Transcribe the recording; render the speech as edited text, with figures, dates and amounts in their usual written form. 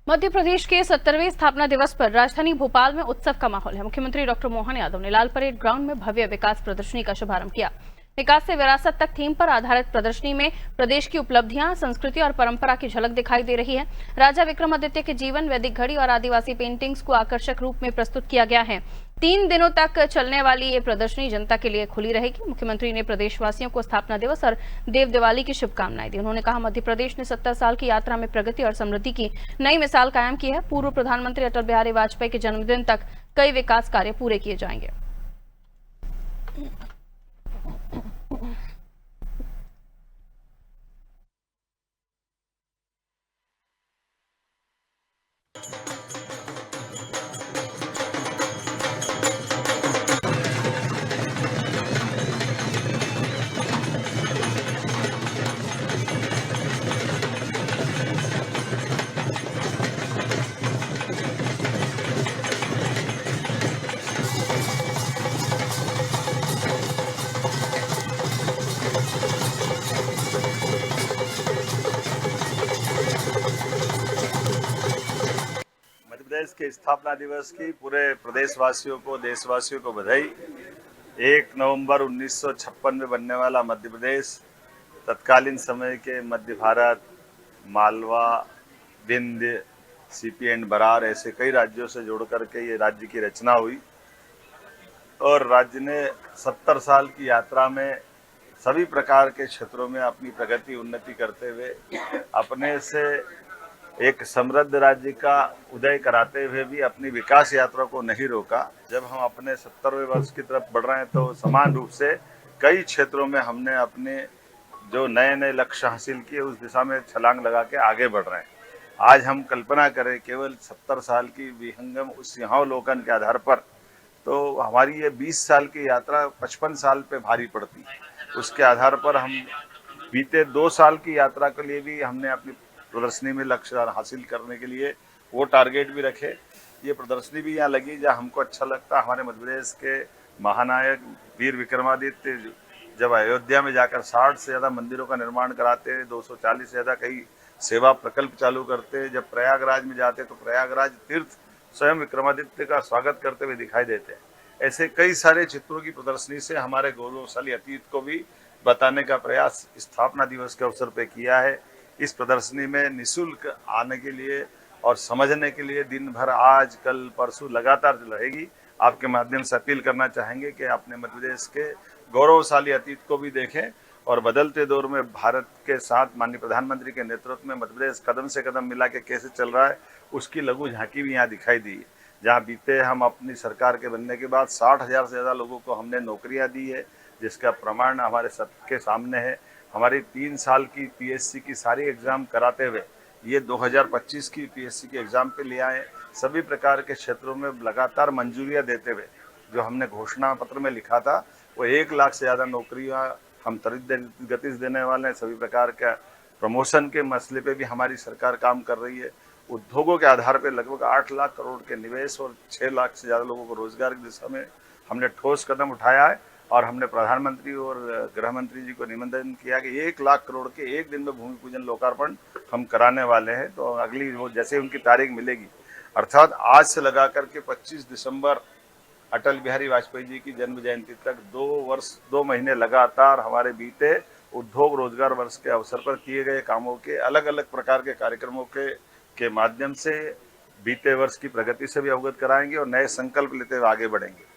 मध्य प्रदेश के 70वें स्थापना दिवस पर राजधानी भोपाल में उत्सव का माहौल है। मुख्यमंत्री डॉक्टर मोहन यादव ने लाल परेड ग्राउंड में भव्य विकास प्रदर्शनी का शुभारंभ किया। विकास से विरासत तक थीम पर आधारित प्रदर्शनी में प्रदेश की उपलब्धियां, संस्कृति और परंपरा की झलक दिखाई दे रही है। राजा विक्रमादित्य के जीवन, वैदिक घड़ी और आदिवासी पेंटिंग्स को आकर्षक रूप में प्रस्तुत किया गया है। 3 दिनों तक चलने वाली ये प्रदर्शनी जनता के लिए खुली रहेगी। मुख्यमंत्री ने प्रदेशवासियों को स्थापना दिवस और देव दिवाली की शुभकामनाएं दी। उन्होंने कहा, मध्य प्रदेश ने 70 साल की यात्रा में प्रगति और समृद्धि की नई मिसाल कायम की है। पूर्व प्रधानमंत्री अटल बिहारी वाजपेयी के जन्मदिन तक कई विकास कार्य पूरे किए जाएंगे। मध्य प्रदेश के स्थापना दिवस की पूरे प्रदेशवासियों को, देशवासियों को बधाई। 1 नवंबर 1956 में बनने वाला मध्य प्रदेश तत्कालीन समय के मध्य भारत, मालवा, विंध्य, सीपी एंड बरार ऐसे कई राज्यों से जोड़ करके ये राज्य की रचना हुई और राज्य ने 70 साल की यात्रा में सभी प्रकार के क्षेत्रों में अपनी प्रगति, उन्नति करते हुए अपने से एक समृद्ध राज्य का उदय कराते हुए भी अपनी विकास यात्रा को नहीं रोका। जब हम अपने 70वें वर्ष की तरफ बढ़ रहे हैं तो समान रूप से कई क्षेत्रों में हमने अपने जो नए नए लक्ष्य हासिल किए उस दिशा में छलांग लगा के आगे बढ़ रहे हैं। आज हम कल्पना करें केवल 70 साल की विहंगम उस सिंहावलोकन के आधार पर, तो हमारी ये 20 साल की यात्रा 55 साल पे भारी पड़ती। उसके आधार पर हम बीते 2 साल की यात्रा के लिए भी हमने अपनी प्रदर्शनी में लक्ष्य हासिल करने के लिए वो टारगेट भी रखे। ये प्रदर्शनी भी यहाँ लगी जहाँ हमको अच्छा लगता। हमारे मध्य प्रदेश के महानायक वीर विक्रमादित्य जब अयोध्या में जाकर 60 से ज़्यादा मंदिरों का निर्माण कराते, 240 से ज़्यादा कई सेवा प्रकल्प चालू करते, जब प्रयागराज में जाते तो प्रयागराज तीर्थ स्वयं विक्रमादित्य का स्वागत करते हुए दिखाई देते हैं। ऐसे कई सारे चित्रों की प्रदर्शनी से हमारे गौरवशाली अतीत को भी बताने का प्रयास स्थापना दिवस के अवसर पर किया है। इस प्रदर्शनी में निःशुल्क आने के लिए और समझने के लिए दिन भर आज, कल, परसों लगातार रहेगी। आपके माध्यम से अपील करना चाहेंगे कि अपने मध्य प्रदेश के गौरवशाली अतीत को भी देखें और बदलते दौर में भारत के साथ माननीय प्रधानमंत्री के नेतृत्व में मध्य प्रदेश कदम से कदम मिला के कैसे चल रहा है उसकी लघु झांकी भी यहाँ दिखाई दी है। जहाँ बीते हम अपनी सरकार के बनने के बाद 60,000 से ज़्यादा लोगों को हमने नौकरियाँ दी है, जिसका प्रमाण हमारे सबके सामने है। हमारी 3 साल की पीएससी की सारी एग्ज़ाम कराते हुए ये 2025 की पीएससी के एग्ज़ाम पे ले आए। सभी प्रकार के क्षेत्रों में लगातार मंजूरियां देते हुए जो हमने घोषणा पत्र में लिखा था वो 1 लाख से ज़्यादा नौकरियां हम त्वरित गति से देने वाले हैं। सभी प्रकार का प्रमोशन के मसले पे भी हमारी सरकार काम कर रही है। उद्योगों के आधार पर लगभग 8 लाख करोड़ के निवेश और 6 लाख से ज़्यादा लोगों को रोजगार की दिशा में हमने ठोस कदम उठाया है और हमने प्रधानमंत्री और गृह मंत्री जी को निमंत्रण किया कि 1 लाख करोड़ के एक दिन में भूमि पूजन लोकार्पण हम कराने वाले हैं। तो अगली वो जैसे उनकी तारीख मिलेगी, अर्थात आज से लगा करके 25 दिसंबर अटल बिहारी वाजपेयी जी की जन्म जयंती तक 2 महीने लगातार हमारे बीते उद्योग रोजगार वर्ष के अवसर पर किए गए कामों के अलग अलग प्रकार के कार्यक्रमों के माध्यम से बीते वर्ष की प्रगति से भी अवगत कराएंगे और नए संकल्प लेते हुए आगे बढ़ेंगे।